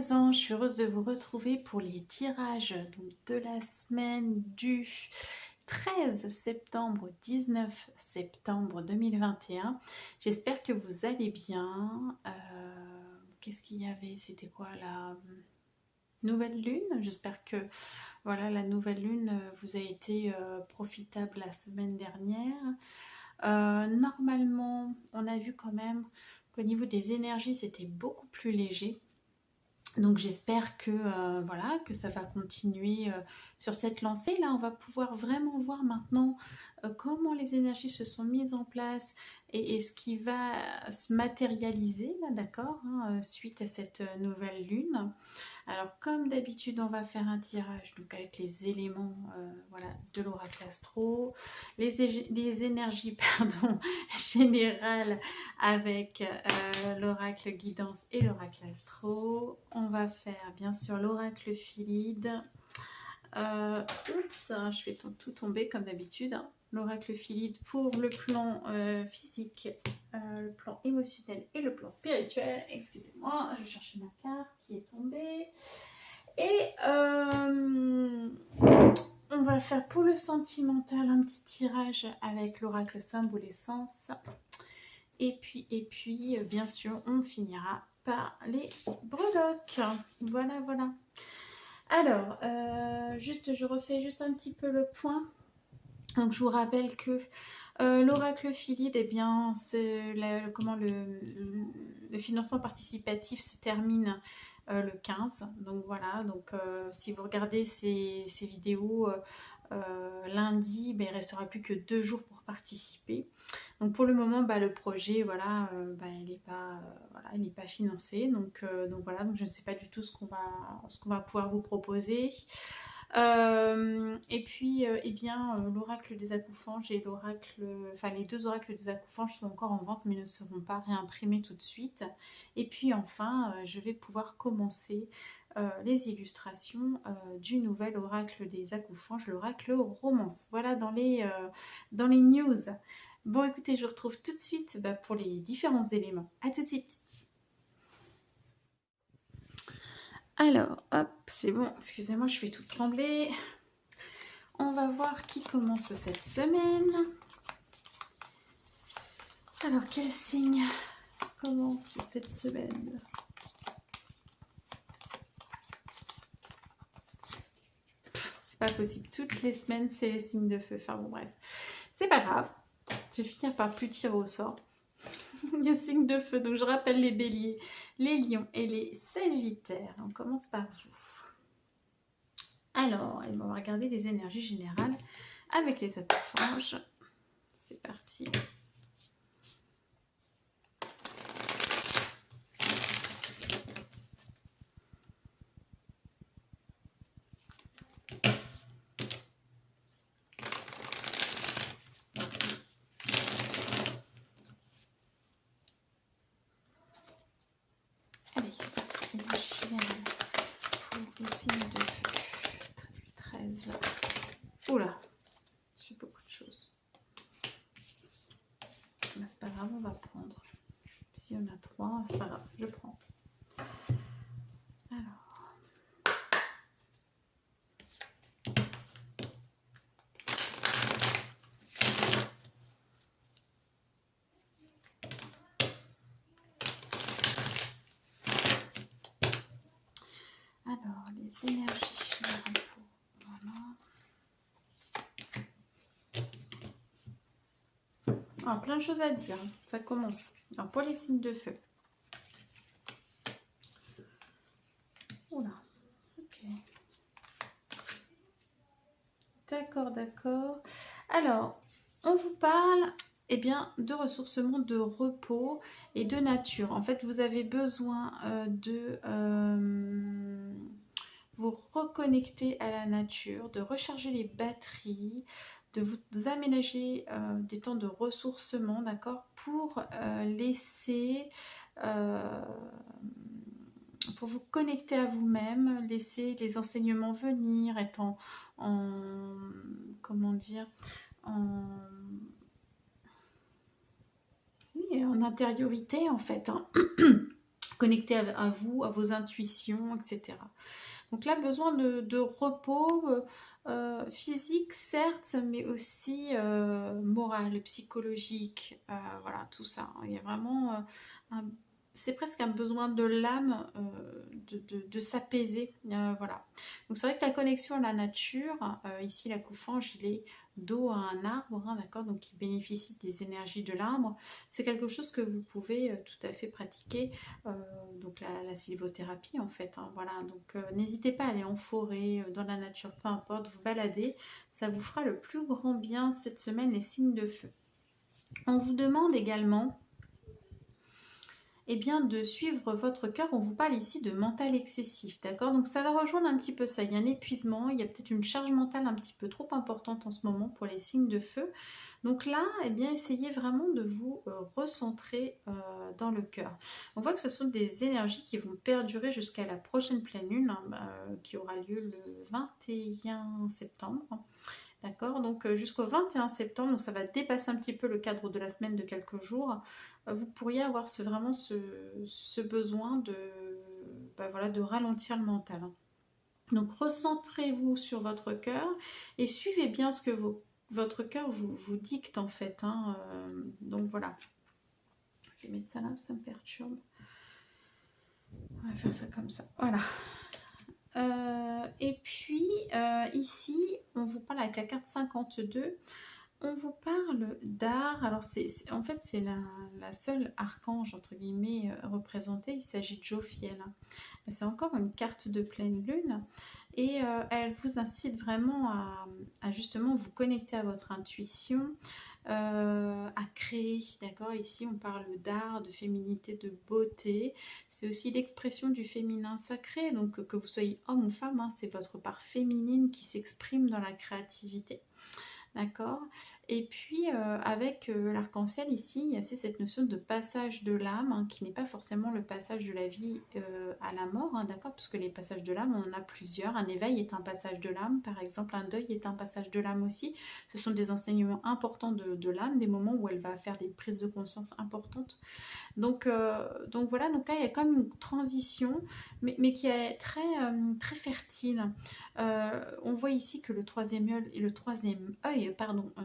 présent, je suis heureuse de vous retrouver pour les tirages donc, de la semaine du 13 septembre au 19 septembre 2021. J'espère que vous allez bien. Qu'est-ce qu'il y avait? C'était quoi la nouvelle lune? J'espère que voilà, la nouvelle lune vous a été profitable la semaine dernière. Normalement, on a vu quand même qu'au niveau des énergies, c'était beaucoup plus léger. Donc j'espère que voilà, que ça va continuer sur cette lancée. Là, on va pouvoir vraiment voir maintenant comment les énergies se sont mises en place et ce qui va se matérialiser, là, d'accord, hein, suite à cette nouvelle lune. Alors, comme d'habitude, on va faire un tirage donc avec les éléments voilà, de l'oracle astro, les énergies pardon, générales avec l'oracle guidance et l'oracle astro. On va faire bien sûr l'oracle Philide. Oups, je fais tout tomber comme d'habitude. L'oracle Philide pour le plan physique, le plan émotionnel et le plan spirituel. Excusez-moi, je cherchais ma carte qui est tombée. Et on va faire pour le sentimental un petit tirage avec l'oracle symbole essence. Et puis, bien sûr, on finira par les breloques. Voilà, voilà. Alors, je refais juste un petit peu le point. Donc, je vous rappelle que l'oracle Philide, eh bien, le financement participatif se termine le 15. Donc voilà, donc si vous regardez ces vidéos lundi, ben, il ne restera plus que 2 jours pour participer. Donc pour le moment, bah, le projet, voilà, bah, il n'est pas financé. Donc voilà, donc je ne sais pas du tout ce qu'on va pouvoir vous proposer. Et puis, eh bien, l'oracle des accoufanges et les 2 oracles des accoufanges sont encore en vente, mais ne seront pas réimprimés tout de suite. Et puis enfin, je vais pouvoir commencer les illustrations du nouvel oracle des accoufanges, l'oracle romance. Voilà dans les news. Bon, écoutez, je vous retrouve tout de suite pour les différents éléments. À tout de suite. Alors, hop, c'est bon. Excusez-moi, je fais tout trembler. On va voir qui commence cette semaine. Alors, quel signe commence cette semaine? C'est pas possible. Toutes les semaines, c'est les signes de feu. Enfin bon, bref. C'est pas grave. Je vais finir par plus tirer au sort. Les signes de feu. Donc, je rappelle les béliers, les lions et les sagittaires. On commence par vous. Alors, on va regarder les énergies générales avec les accoufanges. C'est parti. Allez, énergie générale pour les signes de feu. 13. Oula, j'ai beaucoup de choses. Mais c'est pas grave, on va prendre. Si on a 3, c'est pas grave, je prends. Alors. Alors, les énergies générales pour... Voilà. Alors, plein de choses à dire. Ça commence. Alors, pour les signes de feu. Oula. Ok. D'accord, d'accord. Alors, on vous parle eh bien, de ressourcement, de repos et de nature. En fait, vous avez besoin de vous reconnecter à la nature, de recharger les batteries, de vous aménager des temps de ressourcement, d'accord, pour laisser... pour vous connecter à vous-même, laisser les enseignements venir, être comment dire, oui, en intériorité en fait, hein. connecter à vous, à vos intuitions, etc. Donc là, besoin de repos physique, certes, mais aussi moral, psychologique, voilà, tout ça. Il y a vraiment un c'est presque un besoin de l'âme de s'apaiser. Voilà. Donc c'est vrai que la connexion à la nature, ici la coufange, il est dos à un arbre, hein, d'accord, donc qui bénéficie des énergies de l'arbre. C'est quelque chose que vous pouvez tout à fait pratiquer, donc la sylvothérapie en fait. Hein, voilà, donc n'hésitez pas à aller en forêt, dans la nature, peu importe, vous balader, ça vous fera le plus grand bien cette semaine, les signes de feu. On vous demande également bien, de suivre votre cœur. On vous parle ici de mental excessif, d'accord? Donc ça va rejoindre un petit peu ça. Il y a un épuisement, il y a peut-être une charge mentale un petit peu trop importante en ce moment pour les signes de feu. Donc là, bien, essayez vraiment de vous recentrer dans le cœur. On voit que ce sont des énergies qui vont perdurer jusqu'à la prochaine pleine lune, hein, qui aura lieu le 21 septembre. D'accord, donc jusqu'au 21 septembre, donc ça va dépasser un petit peu le cadre de la semaine de quelques jours. Vous pourriez avoir vraiment ce besoin voilà, de ralentir le mental. Hein. Donc recentrez-vous sur votre cœur et suivez bien ce que votre cœur vous dicte en fait. Hein. Donc voilà. Je vais mettre ça là, ça me perturbe. On va faire ça comme ça. Voilà. Et puis ici, on vous parle avec la carte 52. On vous parle d'art. Alors, en fait, c'est la seule archange, entre guillemets, représentée. Il s'agit de Jophiel. Hein. C'est encore une carte de pleine lune. Et elle vous incite vraiment à justement vous connecter à votre intuition, à créer. D'accord, ici, on parle d'art, de féminité, de beauté. C'est aussi l'expression du féminin sacré. Donc, que vous soyez homme ou femme, hein, c'est votre part féminine qui s'exprime dans la créativité. D'accord. Et puis, avec l'arc-en-ciel ici, il y a aussi cette notion de passage de l'âme, hein, qui n'est pas forcément le passage de la vie à la mort, hein, d'accord, puisque les passages de l'âme, on en a plusieurs. Un éveil est un passage de l'âme, par exemple, un deuil est un passage de l'âme aussi. Ce sont des enseignements importants de l'âme, des moments où elle va faire des prises de conscience importantes. Donc voilà, donc là il y a comme une transition, mais qui est très fertile. On voit ici que le troisième œil,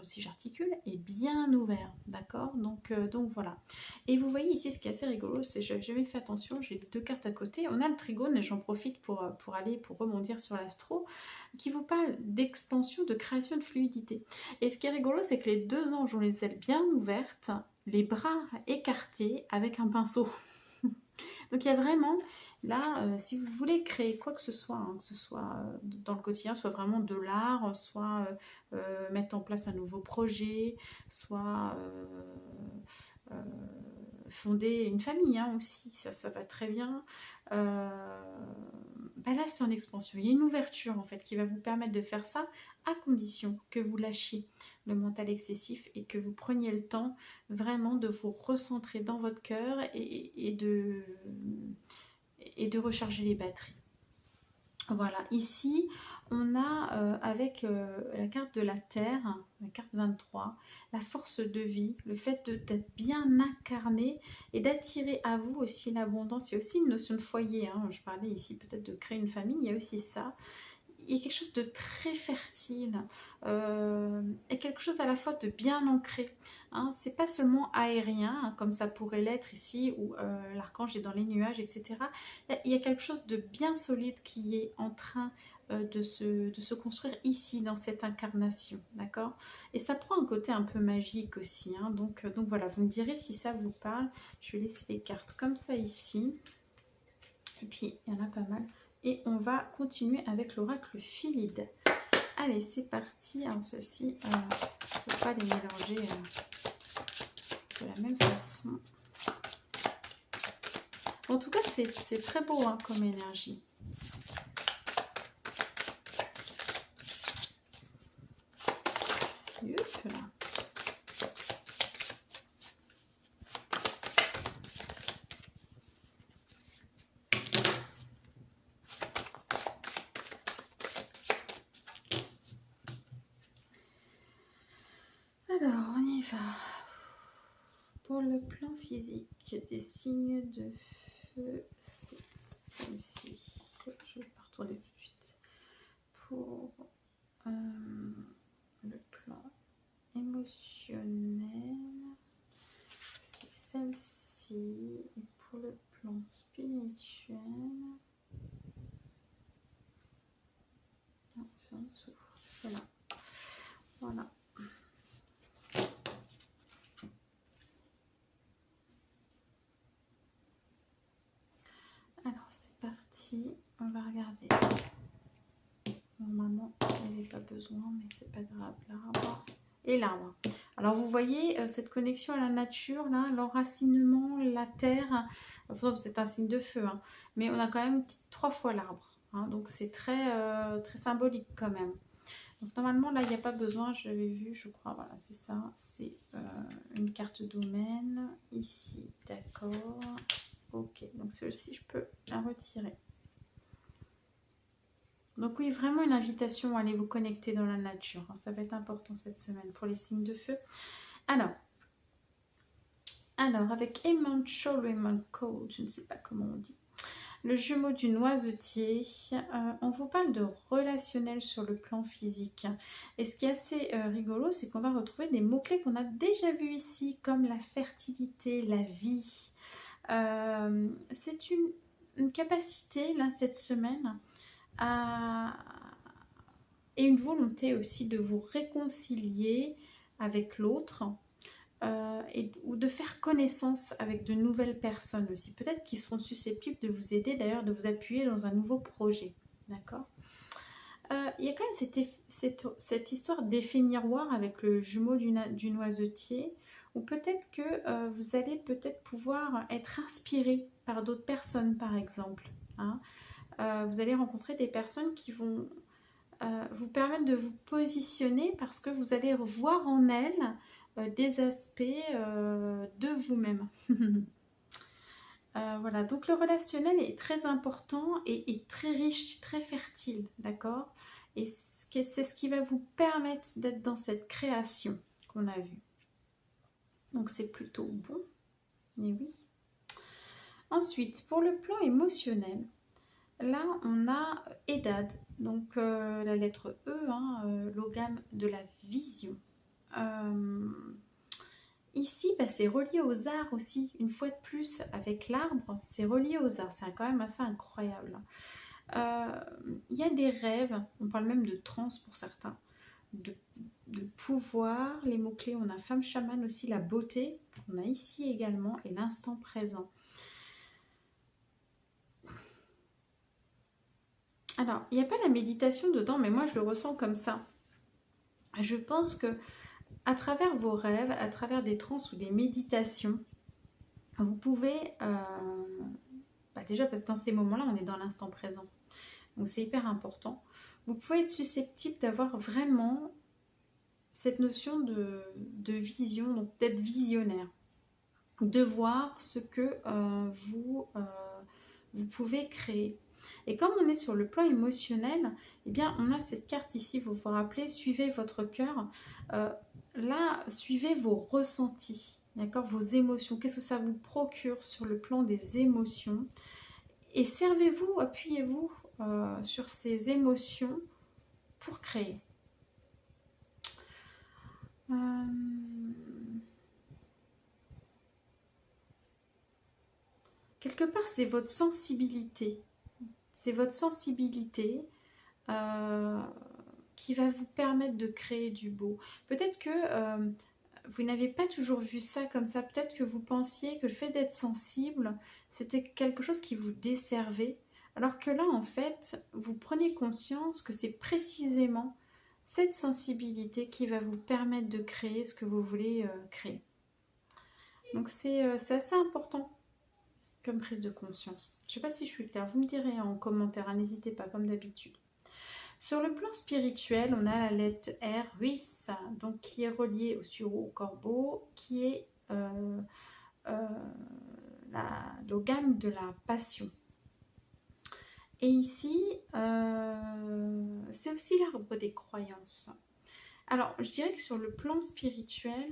si j'articule, est bien ouvert, d'accord, donc voilà. Et vous voyez ici ce qui est assez rigolo, c'est que j'avais jamais fait attention, j'ai deux cartes à côté. On a le trigone et j'en profite pour rebondir sur l'astro, qui vous parle d'expansion, de création de fluidité. Et ce qui est rigolo, c'est que les deux anges ont les ailes bien ouvertes, les bras écartés avec un pinceau. Donc il y a vraiment, là, si vous voulez créer quoi que ce soit, hein, que ce soit dans le quotidien, soit vraiment de l'art, soit mettre en place un nouveau projet, soit fonder une famille, hein, aussi, ça va très bien. Là, c'est en expansion. Il y a une ouverture, en fait, qui va vous permettre de faire ça, à condition que vous lâchiez le mental excessif et que vous preniez le temps vraiment de vous recentrer dans votre cœur et de recharger les batteries. Voilà, ici, on a avec la carte de la Terre, la carte 23, la force de vie, le fait d'être bien incarné et d'attirer à vous aussi l'abondance. Il y a aussi une notion de foyer, hein. Je parlais ici peut-être de créer une famille, il y a aussi ça. Il y a quelque chose de très fertile et quelque chose à la fois de bien ancré. Hein. C'est pas seulement aérien, hein, comme ça pourrait l'être ici, où l'archange est dans les nuages, etc. Il y a quelque chose de bien solide qui est en train de se construire ici, dans cette incarnation, d'accord. Et ça prend un côté un peu magique aussi. Hein. Donc voilà, vous me direz si ça vous parle. Je vais laisser les cartes comme ça ici. Et puis, il y en a pas mal. Et on va continuer avec l'oracle Philide. Allez, c'est parti. Alors, ceci, je ne peux pas les mélanger de la même façon. En tout cas, c'est très beau, hein, comme énergie. Hop là. Alors, on y va. Pour le plan physique, des signes de que c'est celle-ci. Je vais pas retourner tout de suite. Pour le plan émotionnel, c'est celle-ci. Et pour le plan spirituel, c'est en dessous. C'est là. Voilà. Alors c'est parti, on va regarder. Normalement il n'y avait pas besoin, mais c'est pas grave. L'arbre et l'arbre. Alors vous voyez cette connexion à la nature, là, l'enracinement, la terre. Enfin, c'est un signe de feu, hein, mais on a quand même 3 fois l'arbre. Hein, donc c'est très, très symbolique quand même. Donc normalement là il n'y a pas besoin, je l'avais vu, je crois. Voilà, c'est ça. C'est une carte domaine ici, d'accord. Ok, donc celle-ci, je peux la retirer. Donc oui, vraiment une invitation à aller vous connecter dans la nature. Hein. Ça va être important cette semaine pour les signes de feu. Alors avec Aimant Chaud ou Aimant Cold, je ne sais pas comment on dit, le jumeau du noisetier, on vous parle de relationnel sur le plan physique. Et ce qui est assez rigolo, c'est qu'on va retrouver des mots-clés qu'on a déjà vus ici, comme la fertilité, la vie. C'est une capacité, là, cette semaine, et une volonté aussi de vous réconcilier avec l'autre ou de faire connaissance avec de nouvelles personnes aussi. Peut-être qui seront susceptibles de vous aider, d'ailleurs, de vous appuyer dans un nouveau projet. D'accord ? Il y a quand même cette histoire d'effet miroir avec le jumeau du noisetier, ou peut-être que vous allez peut-être pouvoir être inspiré par d'autres personnes, par exemple. Hein. Vous allez rencontrer des personnes qui vont vous permettre de vous positionner parce que vous allez voir en elles des aspects de vous-même. Voilà, donc le relationnel est très important et très riche, très fertile, d'accord ? Et c'est ce qui va vous permettre d'être dans cette création qu'on a vue. Donc c'est plutôt bon, mais oui. Ensuite, pour le plan émotionnel, là on a Edad, donc la lettre E, hein, l'ogame de la vision. Ici, c'est relié aux arts aussi, une fois de plus, avec l'arbre, c'est relié aux arts, c'est quand même assez incroyable. Il y a des rêves, on parle même de transe pour certains, de pouvoir, les mots-clés, on a femme chamane aussi, la beauté, on a ici également, et l'instant présent. Alors, il n'y a pas la méditation dedans, mais moi je le ressens comme ça. Je pense que à travers vos rêves, à travers des transes ou des méditations, vous pouvez, déjà parce que dans ces moments-là, on est dans l'instant présent. Donc c'est hyper important. Vous pouvez être susceptible d'avoir vraiment cette notion de vision, donc d'être visionnaire, de voir ce que vous pouvez créer. Et comme on est sur le plan émotionnel, eh bien on a cette carte ici, vous vous rappelez, suivez votre cœur. Là, suivez vos ressentis, d'accord, vos émotions. Qu'est-ce que ça vous procure sur le plan des émotions? Et servez-vous, appuyez-vous sur ces émotions pour créer. Quelque part, c'est votre sensibilité. C'est votre sensibilité qui va vous permettre de créer du beau. Peut-être que vous n'avez pas toujours vu ça comme ça. Peut-être que vous pensiez que le fait d'être sensible, c'était quelque chose qui vous desservait. Alors que là, en fait, vous prenez conscience que c'est précisément cette sensibilité qui va vous permettre de créer ce que vous voulez créer. Donc c'est assez important comme prise de conscience. Je ne sais pas si je suis claire, vous me direz en commentaire, n'hésitez pas comme d'habitude. Sur le plan spirituel, on a la lettre R, Ruis, donc qui est reliée au sureau, au corbeau, qui est l'ogame de la passion. Et ici, c'est aussi l'arbre des croyances. Alors, je dirais que sur le plan spirituel,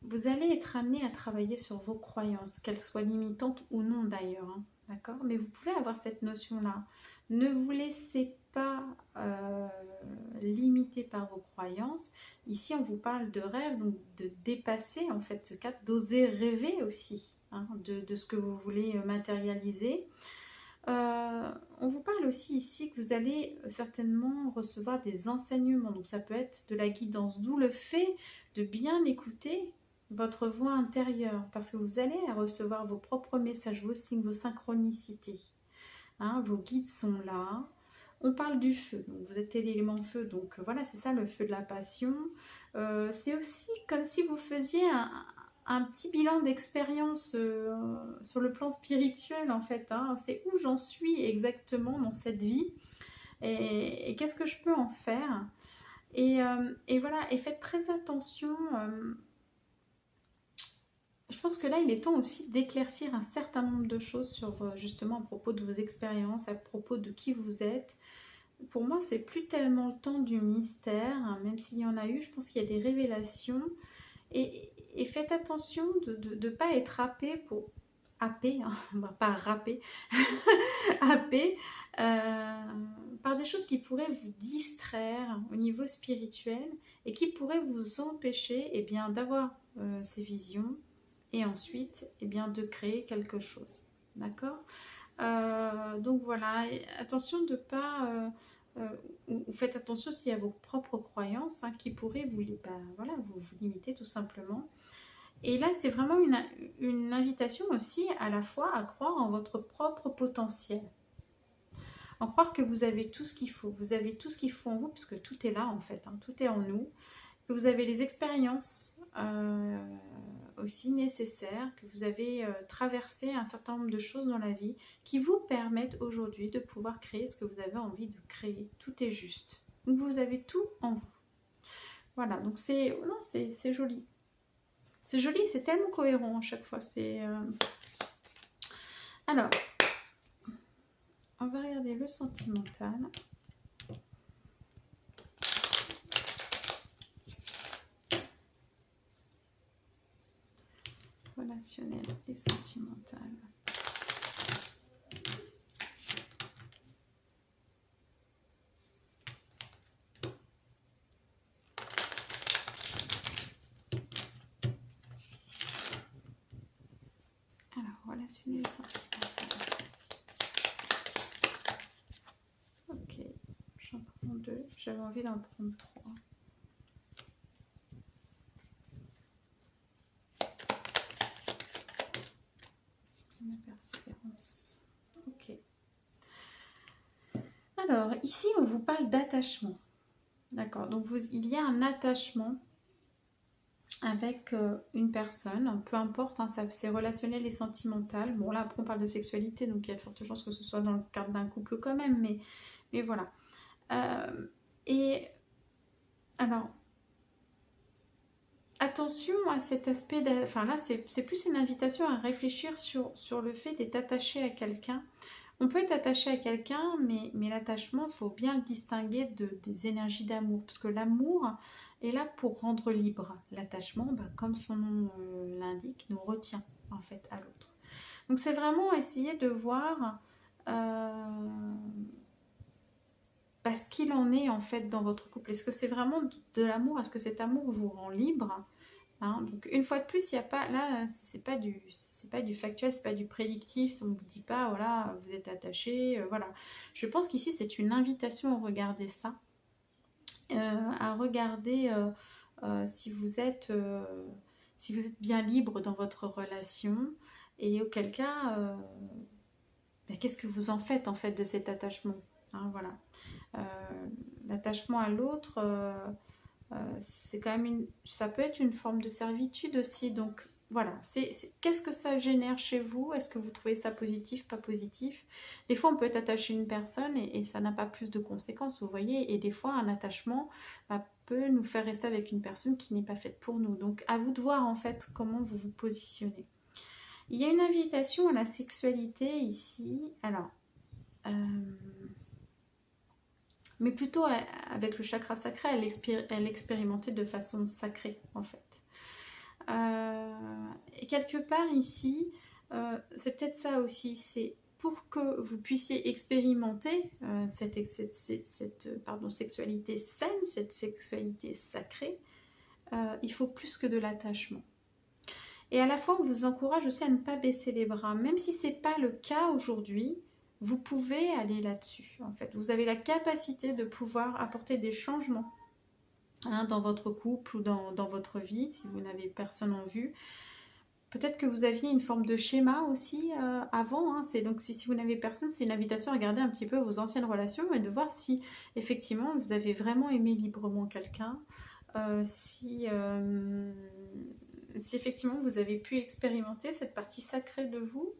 vous allez être amené à travailler sur vos croyances, qu'elles soient limitantes ou non d'ailleurs, hein, d'accord? Mais vous pouvez avoir cette notion-là. Ne vous laissez pas limiter par vos croyances. Ici, on vous parle de rêve, donc de dépasser en fait ce cadre, d'oser rêver aussi, hein, de ce que vous voulez matérialiser. On vous parle aussi ici que vous allez certainement recevoir des enseignements, donc ça peut être de la guidance, d'où le fait de bien écouter votre voix intérieure, parce que vous allez recevoir vos propres messages, vos signes, vos synchronicités. Hein, vos guides sont là. On parle du feu, donc vous êtes l'élément feu, donc voilà, c'est ça le feu de la passion. C'est aussi comme si vous faisiez un petit bilan d'expérience sur le plan spirituel en fait. Hein. C'est où j'en suis exactement dans cette vie et qu'est-ce que je peux en faire. Et voilà, et faites très attention. Je pense que là, il est temps aussi d'éclaircir un certain nombre de choses sur justement à propos de vos expériences, à propos de qui vous êtes. Pour moi, c'est plus tellement le temps du mystère, hein, même s'il y en a eu, je pense qu'il y a des révélations. Et faites attention de ne pas être happé pour... Happé, hein, bah, pas râpé, happé par des choses qui pourraient vous distraire au niveau spirituel et qui pourraient vous empêcher eh bien, d'avoir ces visions et ensuite eh bien, de créer quelque chose. D'accord donc voilà, et attention de ne pas... ou faites attention aussi à vos propres croyances hein, qui pourraient vous limiter tout simplement. Et là, c'est vraiment une invitation aussi à la fois à croire en votre propre potentiel. En croire que vous avez tout ce qu'il faut. Vous avez tout ce qu'il faut en vous, puisque tout est là en fait, hein, tout est en nous. Que vous avez les expériences aussi nécessaires, que vous avez traversé un certain nombre de choses dans la vie qui vous permettent aujourd'hui de pouvoir créer ce que vous avez envie de créer. Tout est juste. Donc vous avez tout en vous. Voilà, donc c'est joli. C'est joli, c'est tellement cohérent à chaque fois. Alors, on va regarder le sentimental. Relationnel et sentimental. Alors, relationnel et sentimental. Ok, j'en prends 2. J'avais envie d'en prendre 3. La persévérance. Ok. Alors, ici, on vous parle d'attachement. D'accord, donc il y a un attachement avec une personne, peu importe, hein, c'est relationnel et sentimental. Bon, là, après, on parle de sexualité, donc il y a de fortes chances que ce soit dans le cadre d'un couple quand même, mais voilà. Et alors, attention à cet aspect, enfin là, c'est plus une invitation à réfléchir sur le fait d'être attaché à quelqu'un. On peut être attaché à quelqu'un, mais l'attachement, il faut bien le distinguer des énergies d'amour. Parce que l'amour est là pour rendre libre. L'attachement, comme son nom l'indique, nous retient en fait à l'autre. Donc c'est vraiment essayer de voir ce qu'il en est en fait dans votre couple. Est-ce que c'est vraiment de l'amour? Est-ce que cet amour vous rend libre? Hein, donc une fois de plus, il y a pas là, c'est pas du factuel, c'est pas du prédictif. On ne vous dit pas voilà, vous êtes attaché, voilà. Je pense qu'ici c'est une invitation à regarder ça, à regarder si vous êtes bien libre dans votre relation et auquel cas, qu'est-ce que vous en faites de cet attachement, hein, voilà. L'attachement à l'autre. C'est quand même ça peut être une forme de servitude aussi, donc voilà, qu'est-ce que ça génère chez vous? Est-ce que vous trouvez ça positif, pas positif? Des fois on peut être attaché à une personne et ça n'a pas plus de conséquences, vous voyez, et des fois un attachement peut nous faire rester avec une personne qui n'est pas faite pour nous, donc à vous de voir en fait comment vous vous positionnez. Il y a une invitation à la sexualité ici, alors mais plutôt avec le chakra sacré, elle expérimentait de façon sacrée en fait. Et quelque part ici, c'est peut-être ça aussi, c'est pour que vous puissiez expérimenter cette sexualité saine, cette sexualité sacrée, il faut plus que de l'attachement. Et à la fois, on vous encourage aussi à ne pas baisser les bras. Même si ce n'est pas le cas aujourd'hui, vous pouvez aller là-dessus. En fait, vous avez la capacité de pouvoir apporter des changements dans votre couple ou dans votre vie, si vous n'avez personne en vue. Peut-être que vous aviez une forme de schéma aussi avant. Donc si vous n'avez personne, c'est une invitation à regarder un petit peu vos anciennes relations et de voir si effectivement vous avez vraiment aimé librement quelqu'un. Si effectivement vous avez pu expérimenter cette partie sacrée de vous,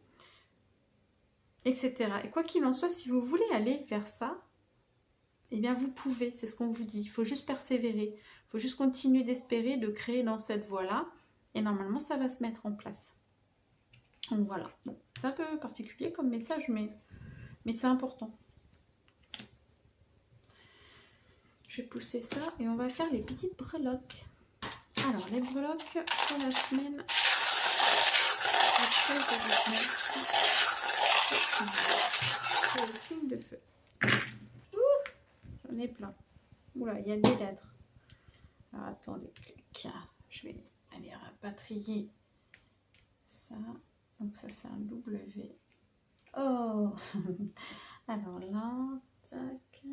etc. Et quoi qu'il en soit, si vous voulez aller vers ça, eh bien vous pouvez, c'est ce qu'on vous dit. Il faut juste persévérer, il faut juste continuer d'espérer, de créer dans cette voie-là, et normalement ça va se mettre en place. Donc voilà, bon, c'est un peu particulier comme message, mais c'est important. Je vais pousser ça et on va faire les petites breloques. Alors, les breloques pour la semaine. C'est le signe de feu. J'en ai plein. Oula, il y a des lettres. Alors, attendez, je vais aller rapatrier ça. Donc, ça, c'est un W. Oh. Alors là, tac.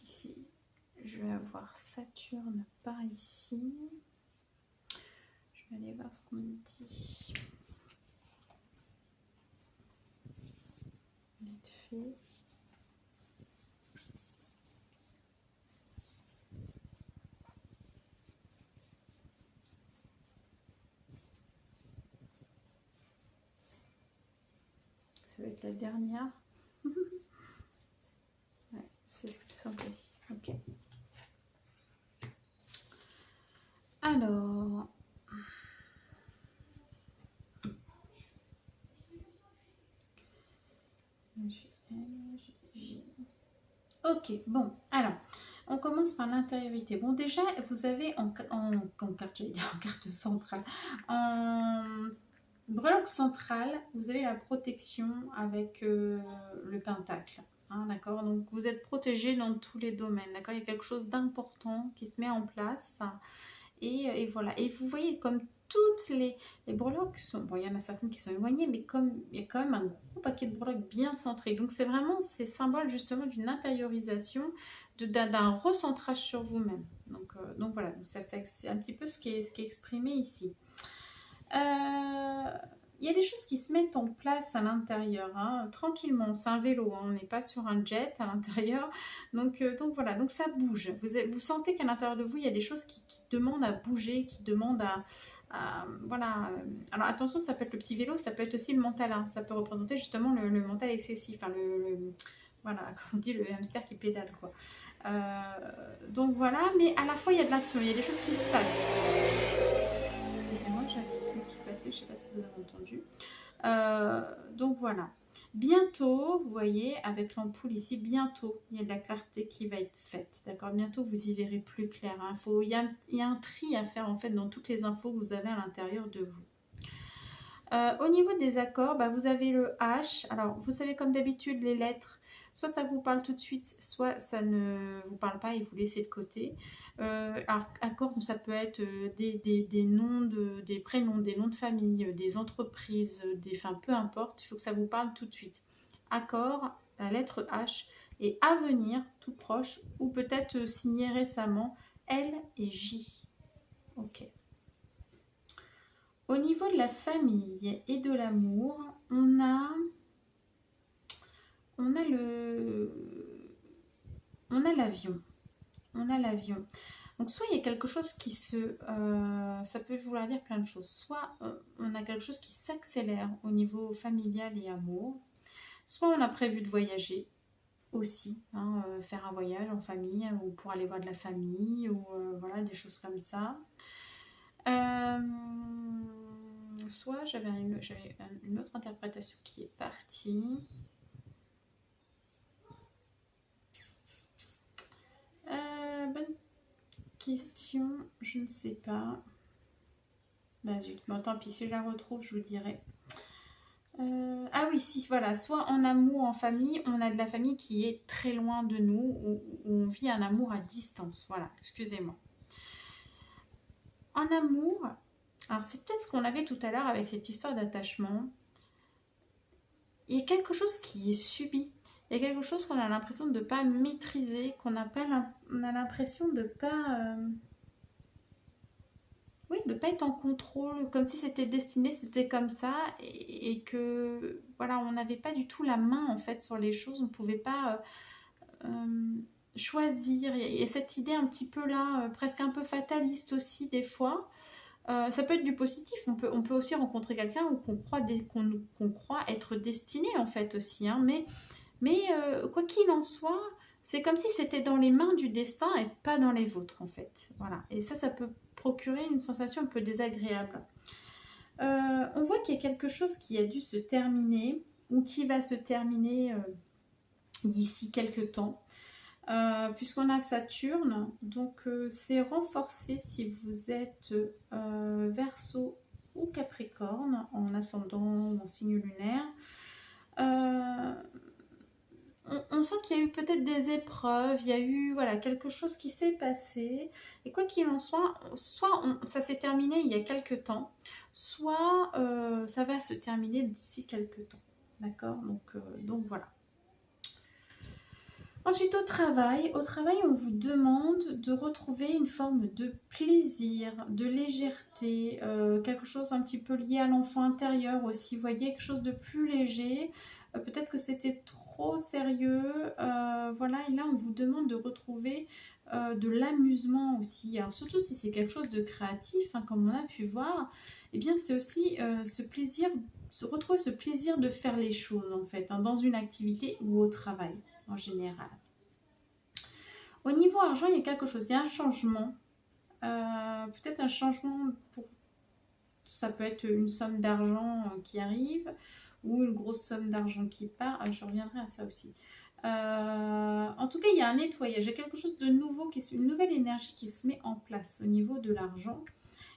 Ici, je vais avoir Saturne par ici. Je vais aller voir ce qu'on me dit. Vite fait. Ça va être la dernière. Ouais, c'est ce qu'il semblait. Ok. Alors. Ok, bon, alors, on commence par l'intériorité. Bon, déjà, vous avez en carte, j'allais dire en carte centrale, en breloque centrale, vous avez la protection avec le pentacle. Hein, d'accord, donc vous êtes protégé dans tous les domaines. D'accord, il y a quelque chose d'important qui se met en place. Et voilà. Et vous voyez, comme toutes les breloques sont... Bon, il y en a certaines qui sont éloignées, mais comme il y a quand même un gros paquet de breloques bien centrés. Donc, c'est vraiment ces symboles justement d'une intériorisation, d'un recentrage sur vous-même. Donc voilà, donc c'est un petit peu ce qui est exprimé ici. Il y a des choses qui se mettent en place à l'intérieur, hein, tranquillement. C'est un vélo, hein, on n'est pas sur un jet à l'intérieur. Donc voilà, donc ça bouge. Vous sentez qu'à l'intérieur de vous, il y a des choses qui demandent à bouger, qui demandent voilà. Alors attention, ça peut être le petit vélo, ça peut être aussi le mental. Hein. Ça peut représenter justement le mental excessif. Enfin, voilà, comme on dit, le hamster qui pédale, quoi. Donc voilà, mais à la fois, il y a de l'action, il y a des choses qui se passent. Excusez-moi, j'avais une qui passait, je ne sais pas si vous avez entendu. Donc voilà. Bientôt, vous voyez, avec l'ampoule ici, bientôt, il y a de la clarté qui va être faite. D'accord. Bientôt, vous y verrez plus clair. Hein. Il y a un tri à faire, en fait, dans toutes les infos que vous avez à l'intérieur de vous. Au niveau des accords, bah, vous avez le H. Alors, vous savez, comme d'habitude, les lettres, soit ça vous parle tout de suite, soit ça ne vous parle pas et vous laissez de côté. Alors, accords, ça peut être des noms, des prénoms, des noms de famille, des entreprises, enfin, peu importe, il faut que ça vous parle tout de suite. Accord, la lettre H, et avenir, tout proche, ou peut-être signé récemment, L et J. Ok. Au niveau de la famille et de l'amour, on a l'avion. On a l'avion. Donc soit il y a quelque chose qui ça peut vouloir dire plein de choses. Soit on a quelque chose qui s'accélère au niveau familial et amour. Soit on a prévu de voyager aussi, hein, faire un voyage en famille ou pour aller voir de la famille ou voilà, des choses comme ça. Soit j'avais une autre interprétation qui est partie. Bonne question, je ne sais pas. Bah zut, bon tant pis, si je la retrouve, je vous dirai. Ah oui, si, voilà, soit en amour, en famille, on a de la famille qui est très loin de nous, où on vit un amour à distance, voilà, excusez-moi. En amour, alors c'est peut-être ce qu'on avait tout à l'heure avec cette histoire d'attachement, il y a quelque chose qui est subi, il y a quelque chose qu'on a l'impression de ne pas maîtriser, on a l'impression de ne pas... Oui, de ne pas être en contrôle, comme si c'était destiné, c'était comme ça, et que voilà, on n'avait pas du tout la main en fait sur les choses, on ne pouvait pas choisir. Et cette idée un petit peu là, presque un peu fataliste aussi des fois. Ça peut être du positif, on peut aussi rencontrer quelqu'un qu'on croit être destiné en fait aussi, hein, mais quoi qu'il en soit, c'est comme si c'était dans les mains du destin et pas dans les vôtres en fait. Voilà. Et ça peut procurer une sensation un peu désagréable. On voit qu'il y a quelque chose qui a dû se terminer ou qui va se terminer d'ici quelques temps. Puisqu'on a Saturne, donc c'est renforcé si vous êtes Verseau ou Capricorne en ascendant ou en signe lunaire. On sent qu'il y a eu peut-être des épreuves, il y a eu voilà, quelque chose qui s'est passé. Et quoi qu'il en soit, ça s'est terminé il y a quelques temps, soit ça va se terminer d'ici quelques temps. D'accord, donc voilà. Ensuite, au travail, on vous demande de retrouver une forme de plaisir, de légèreté, quelque chose un petit peu lié à l'enfant intérieur aussi. Vous voyez, quelque chose de plus léger. Peut-être que c'était trop sérieux. Voilà, et là, on vous demande de retrouver de l'amusement aussi. Alors, surtout si c'est quelque chose de créatif, hein, comme on a pu voir, eh bien, c'est aussi ce plaisir, retrouver ce plaisir de faire les choses, en fait, hein, dans une activité ou au travail en général. Au niveau argent, il y a quelque chose, il y a un changement. Peut-être un changement pour... Ça peut être une somme d'argent qui arrive ou une grosse somme d'argent qui part. Je reviendrai à ça aussi. En tout cas, il y a un nettoyage. Il y a quelque chose de nouveau, une nouvelle énergie qui se met en place au niveau de l'argent.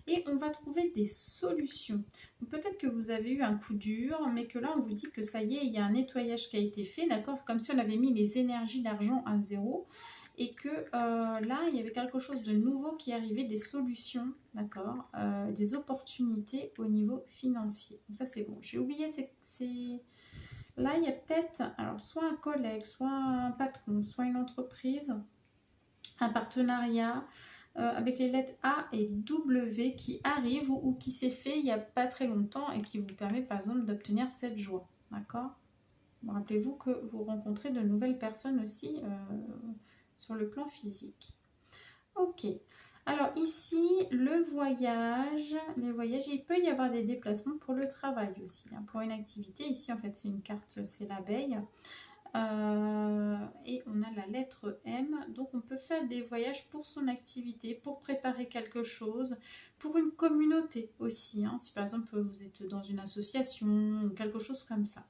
Et on va trouver des solutions. Peut-être que vous avez eu un coup dur, mais que là, on vous dit que ça y est, il y a un nettoyage qui a été fait, d'accord? C'est comme si on avait mis les énergies d'argent à zéro et que là, il y avait quelque chose de nouveau qui arrivait, des solutions, d'accord? Des opportunités au niveau financier. Donc ça, c'est bon. J'ai oublié, là, il y a peut-être, alors, soit un collègue, soit un patron, soit une entreprise, un partenariat, avec les lettres A et W qui arrivent ou qui s'est fait il n'y a pas très longtemps et qui vous permet par exemple d'obtenir cette joie. D'accord? Rappelez-vous que vous rencontrez de nouvelles personnes aussi sur le plan physique. Ok. Alors ici, les voyages, il peut y avoir des déplacements pour le travail aussi, hein, pour une activité. Ici, en fait, c'est une carte, c'est l'abeille. Et on a la lettre M, donc on peut faire des voyages pour son activité, pour préparer quelque chose, pour une communauté aussi, hein, si par exemple vous êtes dans une association ou quelque chose comme ça.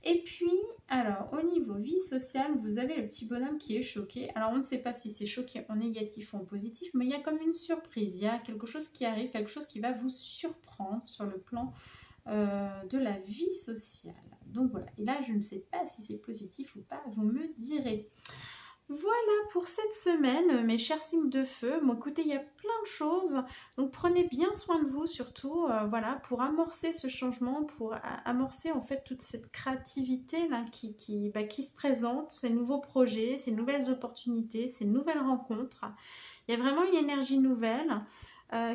Et puis, alors au niveau vie sociale, vous avez le petit bonhomme qui est choqué. Alors on ne sait pas si c'est choqué en négatif ou en positif, mais il y a comme une surprise, il y a quelque chose qui arrive, quelque chose qui va vous surprendre sur le plan de la vie sociale. Donc voilà, et là je ne sais pas si c'est positif ou pas, vous me direz. Voilà pour cette semaine, mes chers signes de feu. Bon, écoutez, il y a plein de choses, donc prenez bien soin de vous surtout, voilà, pour amorcer ce changement, pour amorcer en fait toute cette créativité là qui se présente, ces nouveaux projets, ces nouvelles opportunités, ces nouvelles rencontres. Il y a vraiment une énergie nouvelle.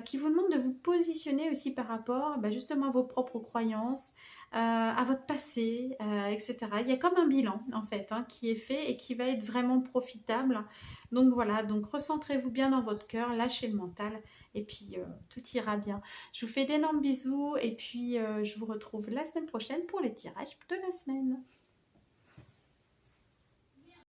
Qui vous demande de vous positionner aussi par rapport justement à vos propres croyances, à votre passé, etc. Il y a comme un bilan en fait hein, qui est fait et qui va être vraiment profitable. Donc voilà, donc recentrez-vous bien dans votre cœur, lâchez le mental et puis tout ira bien. Je vous fais d'énormes bisous et puis je vous retrouve la semaine prochaine pour les tirages de la semaine.